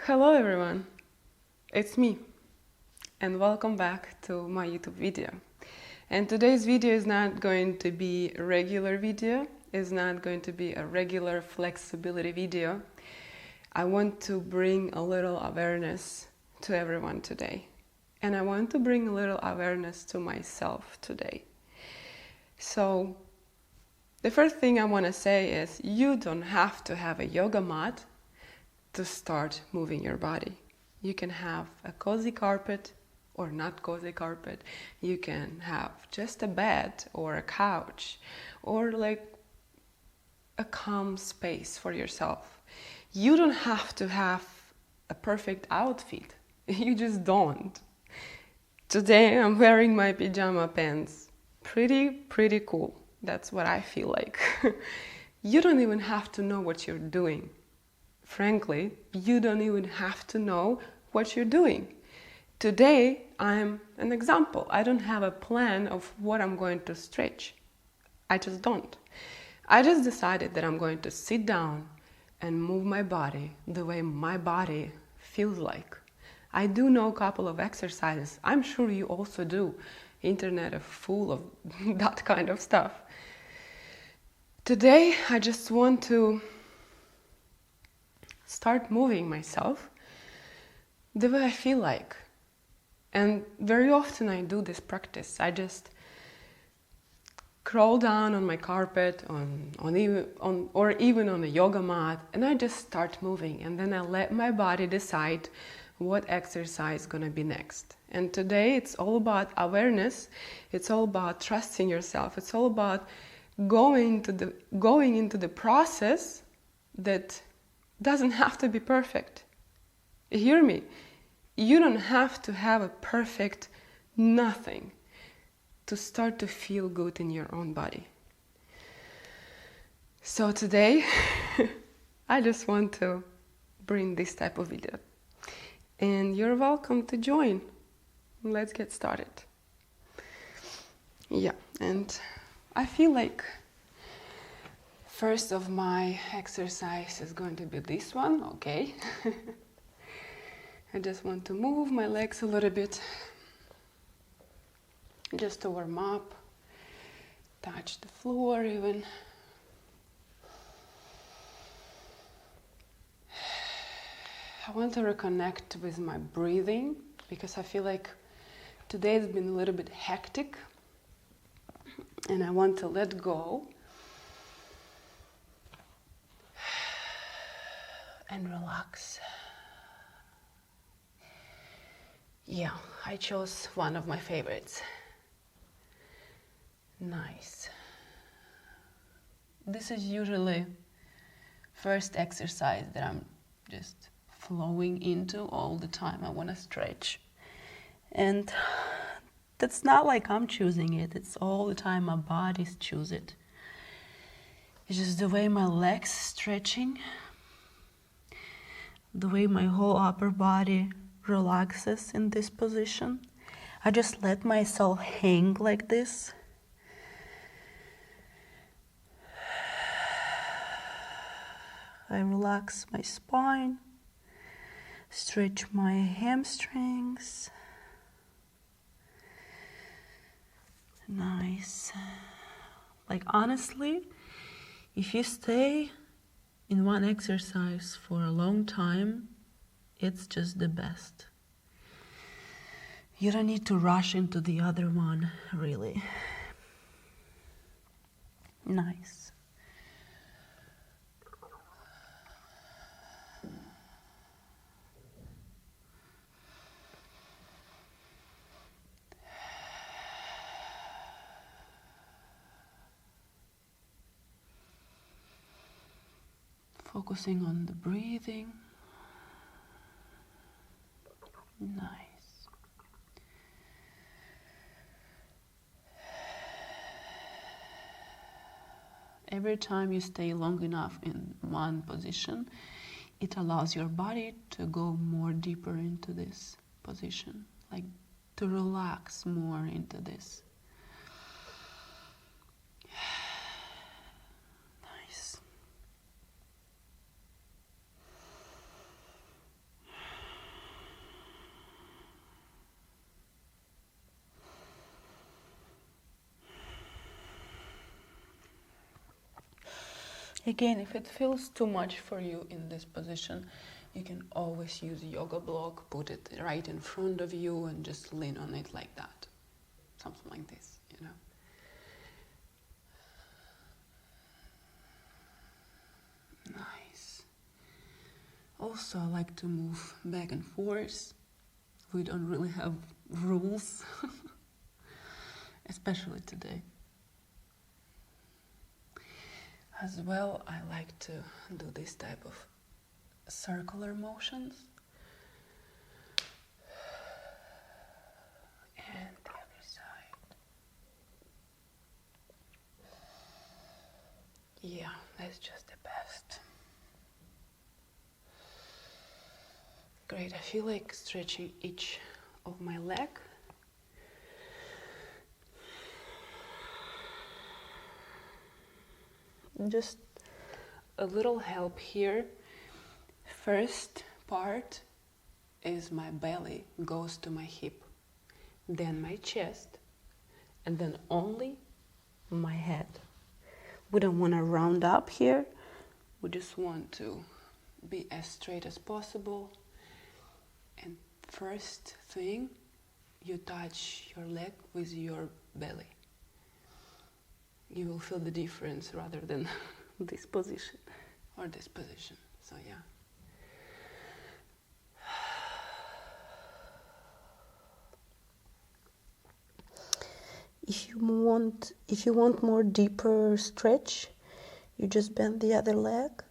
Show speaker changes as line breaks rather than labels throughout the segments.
Hello everyone, it's me and welcome back to my YouTube video. And today's video is not going to be a regular video, it's not going to be a regular flexibility video. I want to bring a little awareness to everyone today. And I want to bring a little awareness to myself today. So the first thing I want to say is you don't have to have a yoga mat to start moving your body. You can have a cozy carpet or not cozy carpet. You can have just a bed or a couch or like a calm space for yourself. You don't have to have a perfect outfit. You just don't. Today I'm wearing my pajama pants. Pretty cool. That's what I feel like. You don't even have to know what you're doing. Frankly, you don't even have to know what you're doing. Today, I'm an example. I don't have a plan of what I'm going to stretch. I just don't. I just decided that I'm going to sit down and move my body the way my body feels like. I do know a couple of exercises. I'm sure you also do. Internet is full of that kind of stuff. Today, I just want to start moving myself the way I feel like. And very often I do this practice. I just crawl down on my carpet or even on a yoga mat, and I just start moving, and then I let my body decide what exercise is going to be next. And today it's all about awareness. It's all about trusting yourself. It's all about going into the process that doesn't have to be perfect. Hear me. You don't have to have a perfect nothing to start to feel good in your own body. So today, I just want to bring this type of video. And you're welcome to join. Let's get started. Yeah, and I feel like first of my exercise is going to be this one, okay? I just want to move my legs a little bit, just to warm up, touch the floor even. I want to reconnect with my breathing because I feel like today has been a little bit hectic and I want to let go and relax. Yeah, I chose one of my favorites. Nice. This is usually first exercise that I'm just flowing into all the time. I want to stretch. And that's not like I'm choosing it. It's all the time my body's choose it. It's just the way my legs stretching, the way my whole upper body relaxes in this position. I just let myself hang like this. I relax my spine, stretch my hamstrings. Nice. Like honestly, if you stay in one exercise for a long time, it's just the best. You don't need to rush into the other one, really. Nice. Focusing on the breathing. Nice. Every time you stay long enough in one position, it allows your body to go more deeper into this position, like to relax more into this. Nice. Again, if it feels too much for you in this position, you can always use a yoga block, put it right in front of you and just lean on it like that. Something like this, you know. Nice. Also, I like to move back and forth. We don't really have rules, especially today. As well, I like to do this type of circular motions. And the other side. Yeah, that's just the best. Great, I feel like stretching each of my leg. Just a little help here. First part is my belly goes to my hip, then my chest, and then only my head. We don't want to round up here. We just want to be as straight as possible. And first thing, you touch your leg with your belly. You will feel the difference rather than this position or this position. So yeah. If you want more deeper stretch, you just bend the other leg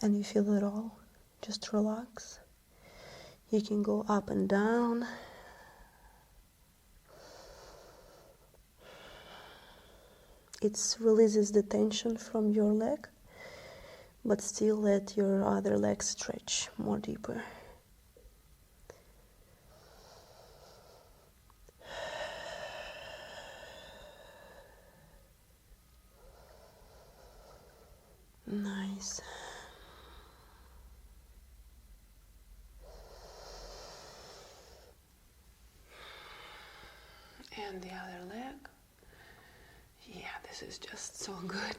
and you feel it all. Just relax. You can go up and down. It releases the tension from your leg, but still let your other leg stretch more deeper. Nice. And the other leg. Yeah, this is just so good.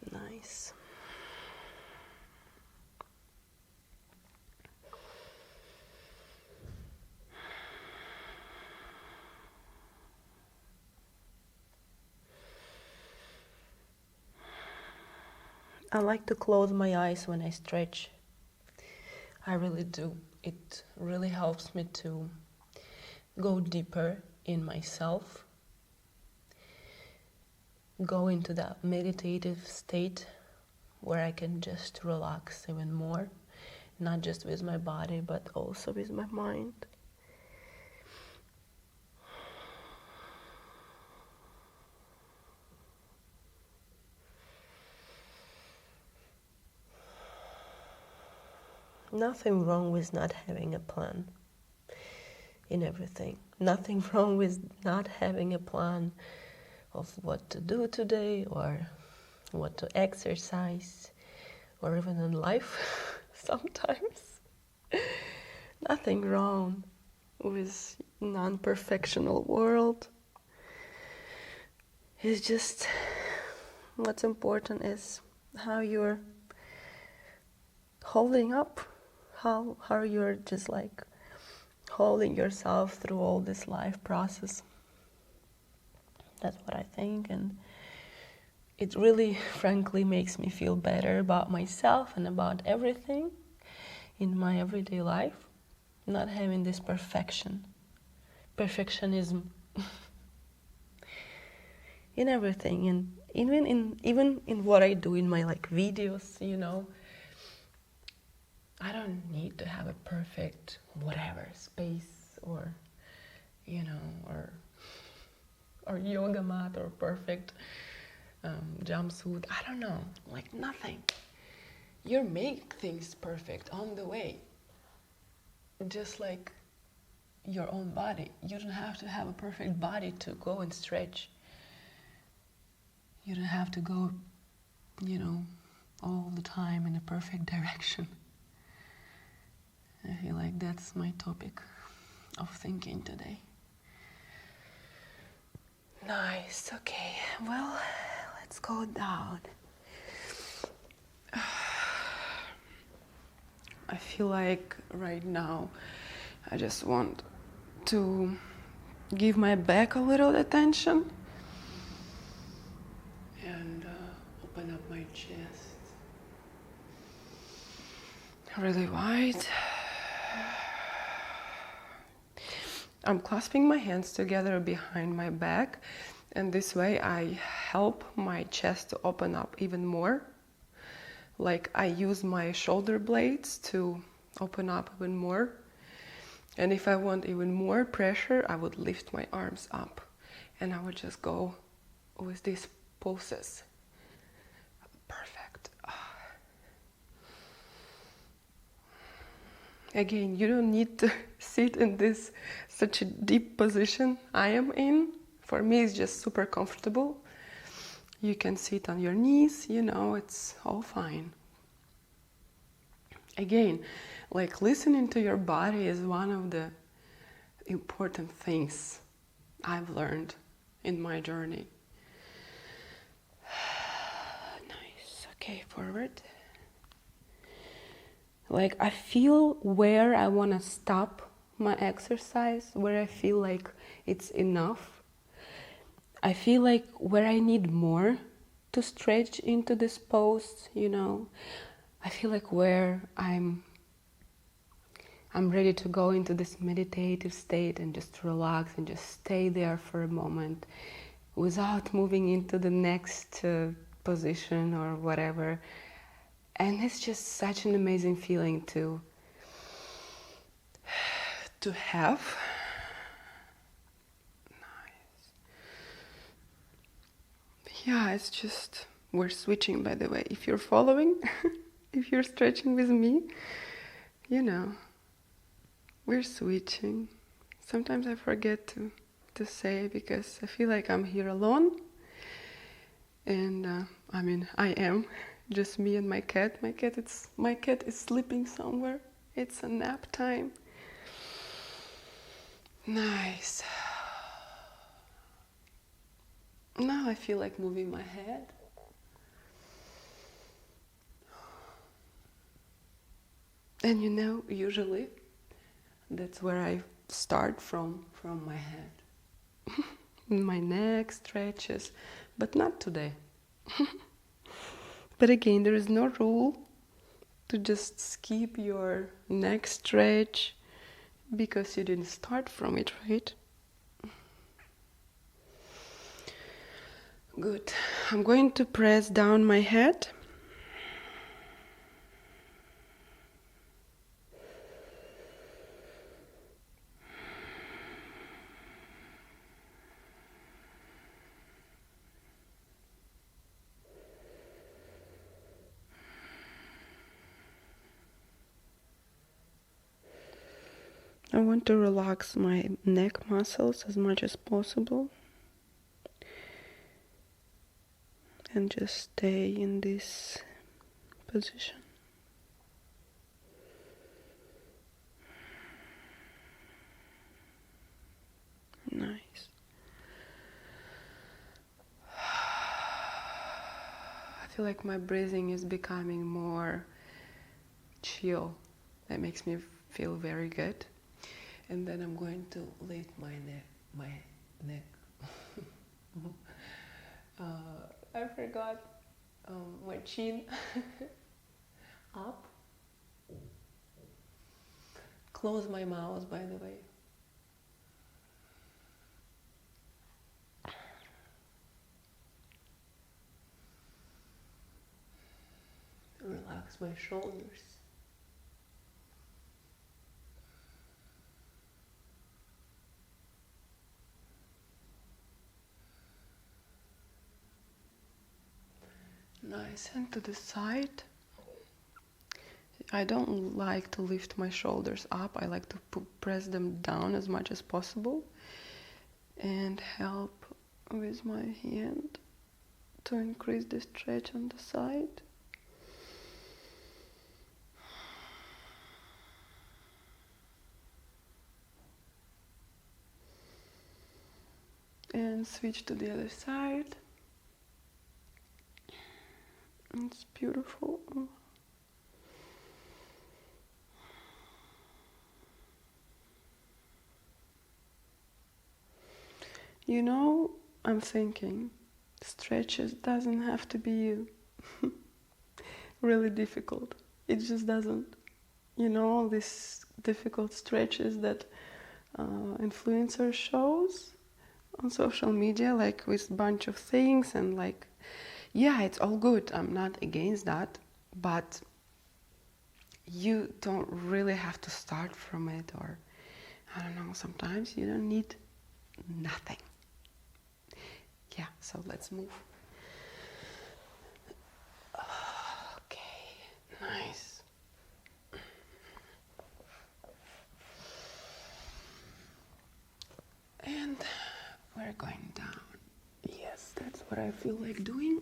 Nice. I like to close my eyes when I stretch. I really do. It really helps me to go deeper in myself, go into that meditative state where I can just relax even more, not just with my body, but also with my mind. Nothing wrong with not having a plan in everything. Nothing wrong with not having a plan of what to do today or what to exercise or even in life sometimes. Nothing wrong with non-perfectional world. It's just what's important is how you're holding up, how you're just like holding yourself through all this life process. That's what I think, and it really frankly makes me feel better about myself and about everything in my everyday life, not having this perfectionism in everything, and even in what I do in my like videos, you know. I don't need to have a perfect whatever space or, you know, or yoga mat or perfect jumpsuit. I don't know, like nothing. You make things perfect on the way. Just like your own body. You don't have to have a perfect body to go and stretch. You don't have to go, you know, all the time in a perfect direction. I feel like that's my topic of thinking today. Nice, okay. Well, let's go down. I feel like right now I just want to give my back a little attention and open up my chest really wide. I'm clasping my hands together behind my back, and this way I help my chest to open up even more. Like I use my shoulder blades to open up even more. And if I want even more pressure, I would lift my arms up and I would just go with these pulses. Perfect. Again, you don't need to sit in this such a deep position I am in. For me, it's just super comfortable. You can sit on your knees, you know, it's all fine. Again, like listening to your body is one of the important things I've learned in my journey. Nice. Okay, forward. Like I feel where I want to stop my exercise, where I feel like it's enough. I feel like where I need more to stretch into this pose, you know. I feel like where I'm ready to go into this meditative state and just relax and just stay there for a moment without moving into the next position or whatever. And it's just such an amazing feeling to have. Nice. Yeah, it's just, we're switching, by the way. If you're following, if you're stretching with me, you know, we're switching. Sometimes I forget to say because I feel like I'm here alone. And I mean, I am just me and my cat. My cat is sleeping somewhere. It's a nap time. Nice. Now I feel like moving my head. And you know, usually that's where I start from my head. My neck stretches, but not today. But again, there is no rule to just skip your neck stretch because you didn't start from it, right? Good. I'm going to press down my head. I want to relax my neck muscles as much as possible and just stay in this position. Nice. I feel like my breathing is becoming more chill. That makes me feel very good. And then I'm going to lift my neck. I forgot my chin up. Close my mouth, by the way. Relax my shoulders. Nice, and to the side. I don't like to lift my shoulders up. I like to press them down as much as possible and help with my hand to increase the stretch on the side. and switch to the other side. It's beautiful. You know, I'm thinking stretches doesn't have to be really difficult. It just doesn't. You know, all these difficult stretches that influencer shows on social media, like with a bunch of things, and like, yeah, it's all good. I'm not against that, but you don't really have to start from it, or I don't know, sometimes you don't need nothing. Yeah, so let's move. Okay, nice. And we're going down. Yes, that's what I feel like doing.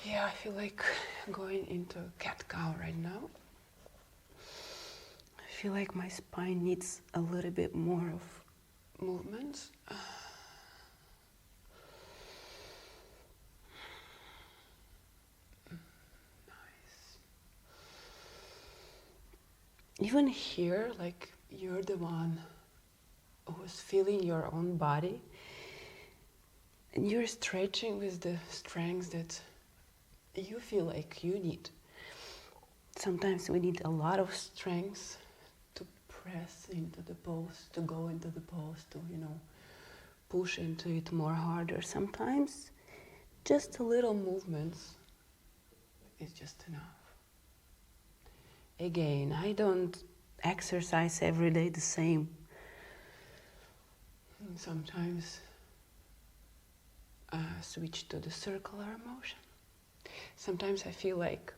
Yeah, I feel like going into cat-cow right now. I feel like my spine needs a little bit more of movement. Nice. Even here, like, you're the one who's feeling your own body, and you're stretching with the strength that you feel like you need. Sometimes we need a lot of strength to press into the pose, to go into the pose, to, push into it more harder. Sometimes just a little movements is just enough. Again, I don't exercise every day the same. And sometimes switch to the circular motion. Sometimes I feel like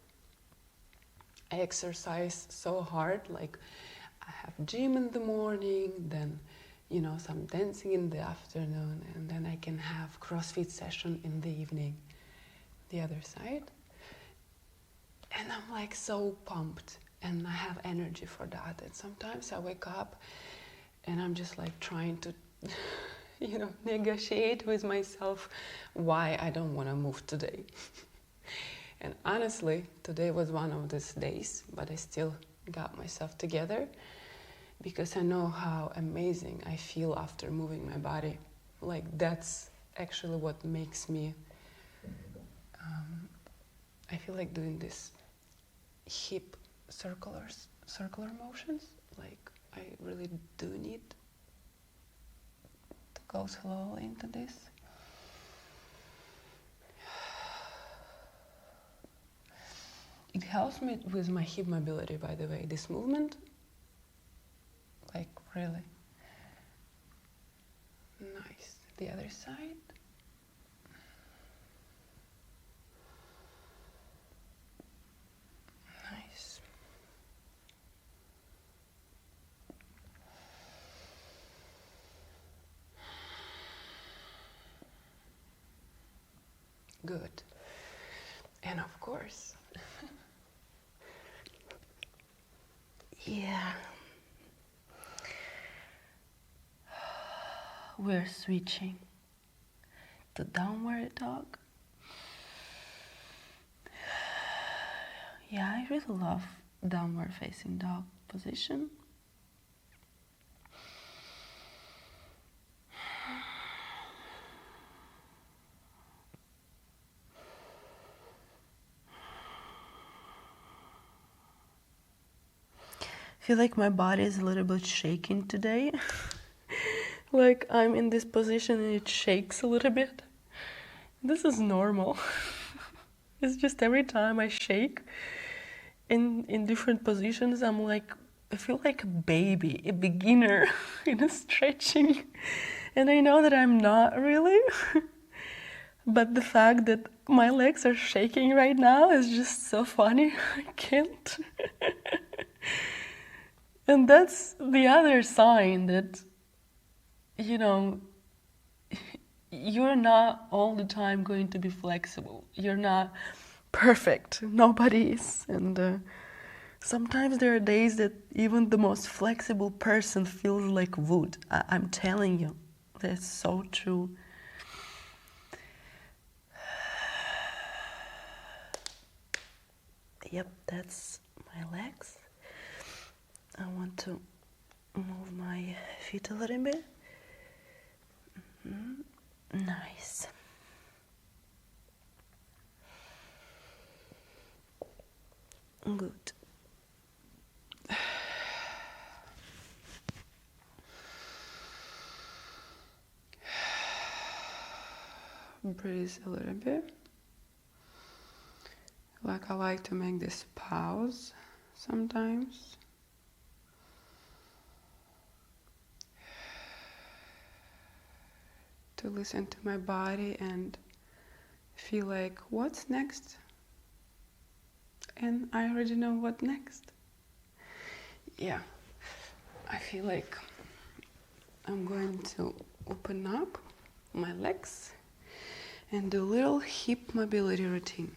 I exercise so hard, like I have gym in the morning, then some dancing in the afternoon, and then I can have CrossFit session in the evening, the other side. And I'm like so pumped and I have energy for that. And sometimes I wake up and I'm just like trying to negotiate with myself why I don't want to move today. And honestly, today was one of those days, but I still got myself together because I know how amazing I feel after moving my body. Like, that's actually what makes me, I feel like doing this hip circular motions. Like, I really do need to go slowly into this. It helps me with my hip mobility, by the way, this movement. Like, really. Nice. The other side. Nice. Good. And of course, yeah, we're switching to downward dog. Yeah, I really love downward facing dog position. I feel like my body is a little bit shaking today. Like, I'm in this position and it shakes a little bit. This is normal. It's just every time I shake in different positions, I feel like a baby, a beginner in a stretching. And I know that I'm not really, but the fact that my legs are shaking right now is just so funny. I can't. And that's the other sign that, you know, you're not all the time going to be flexible. You're not perfect. Nobody is. And sometimes there are days that even the most flexible person feels like wood. I'm telling you, that's so true. Yep, that's my legs. I want to move my feet a little bit. Nice. Good. Breathe a little bit. Like I like to make this pause sometimes. To listen to my body and feel like, what's next? And I already know what next. Yeah, I feel like I'm going to open up my legs and do a little hip mobility routine.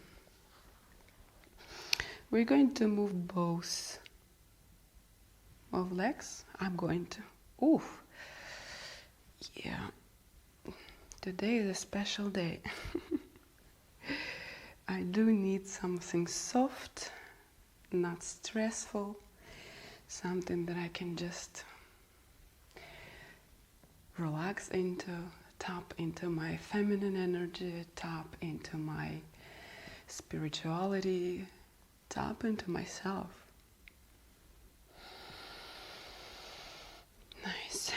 We're going to move both of legs. I'm going to, oof, yeah, today is a special day. I do need something soft, not stressful, something that I can just relax into, tap into my feminine energy, tap into my spirituality, tap into myself. Nice.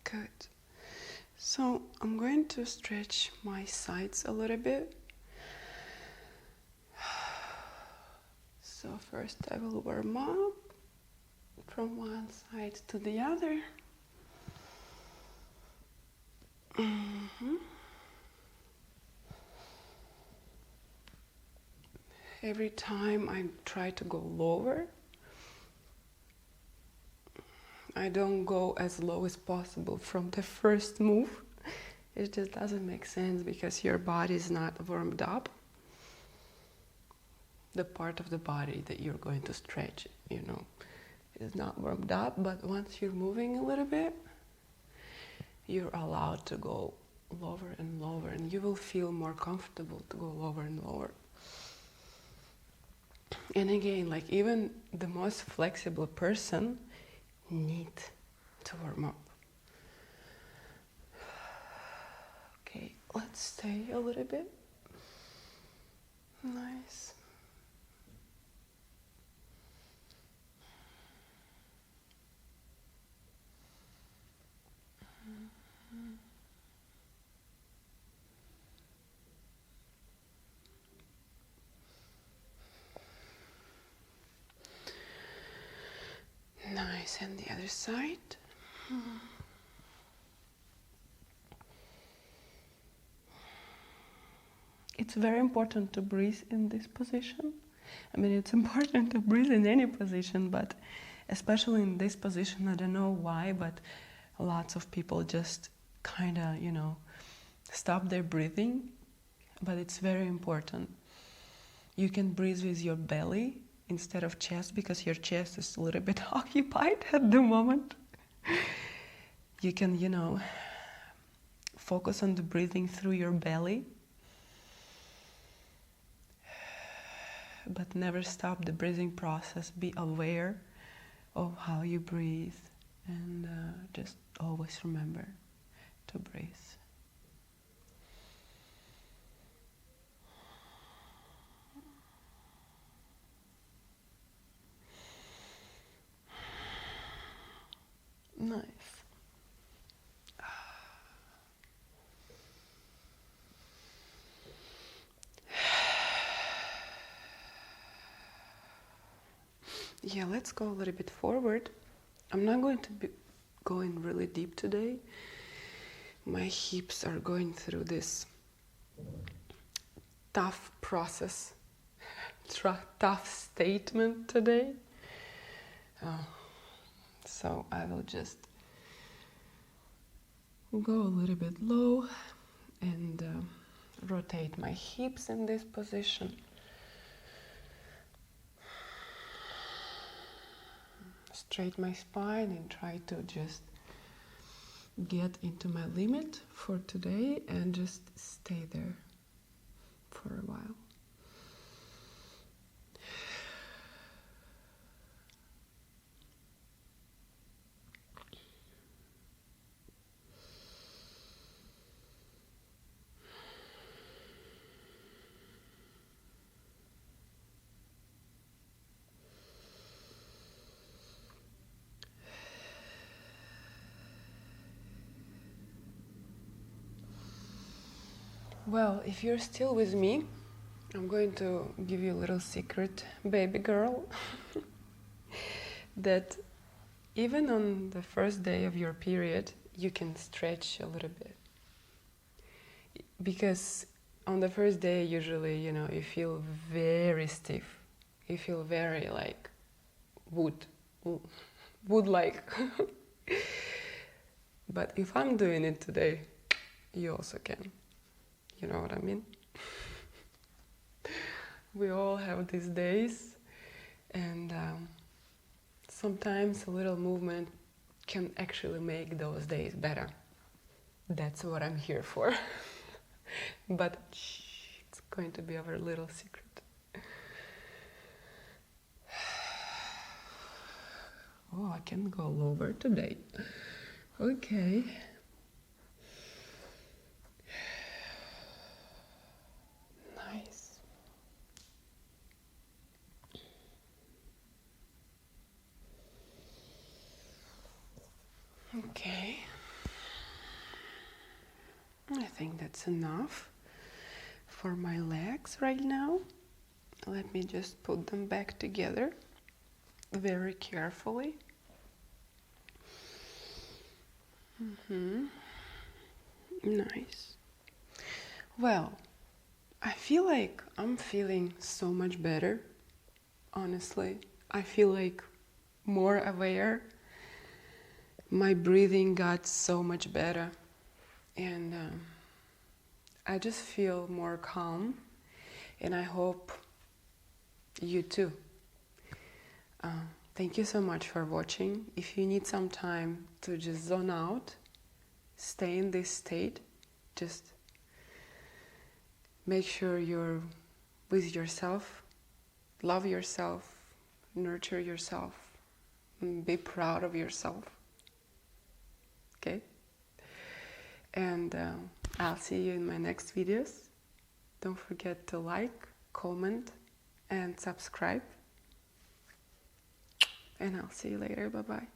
Good. So I'm going to stretch my sides a little bit. So first I will warm up from one side to the other. Every time I try to go lower, I don't go as low as possible from the first move. It just doesn't make sense because your body is not warmed up. The part of the body that you're going to stretch, is not warmed up, but once you're moving a little bit, you're allowed to go lower and lower, and you will feel more comfortable to go lower and lower. And again, like even the most flexible person need to warm up. Okay, let's stay a little bit. Nice. Nice, and the other side. It's very important to breathe in this position. I mean, it's important to breathe in any position, but especially in this position, I don't know why, but lots of people just kind of, stop their breathing, but it's very important. You can breathe with your belly instead of chest because your chest is a little bit occupied at the moment. You can, focus on the breathing through your belly, but never stop the breathing process. Be aware of how you breathe and just always remember to breathe. Nice. yeah, let's go a little bit forward. I'm not going to be going really deep today. My hips are going through this tough process, tough statement today. So I will just go a little bit low and rotate my hips in this position. Straighten my spine and try to just get into my limit for today and just stay there for a while. Well, if you're still with me, I'm going to give you a little secret, baby girl, that even on the first day of your period, you can stretch a little bit. Because on the first day, usually, you feel very stiff. You feel very like wood-like. But if I'm doing it today, you also can. You know what I mean? We all have these days, and sometimes a little movement can actually make those days better. That's what I'm here for. But it's going to be our little secret. Oh, I can go lower today. Okay. Nice. Okay. I think that's enough for my legs right now. Let me just put them back together very carefully. Nice. Well, I feel like I'm feeling so much better, honestly. I feel like more aware. My breathing got so much better, and I just feel more calm, and I hope you too. Thank you so much for watching. If you need some time to just zone out, stay in this state, just make sure you're with yourself, love yourself, nurture yourself, and be proud of yourself. Okay? And I'll see you in my next videos. Don't forget to like, comment, and subscribe. And I'll see you later. Bye-bye.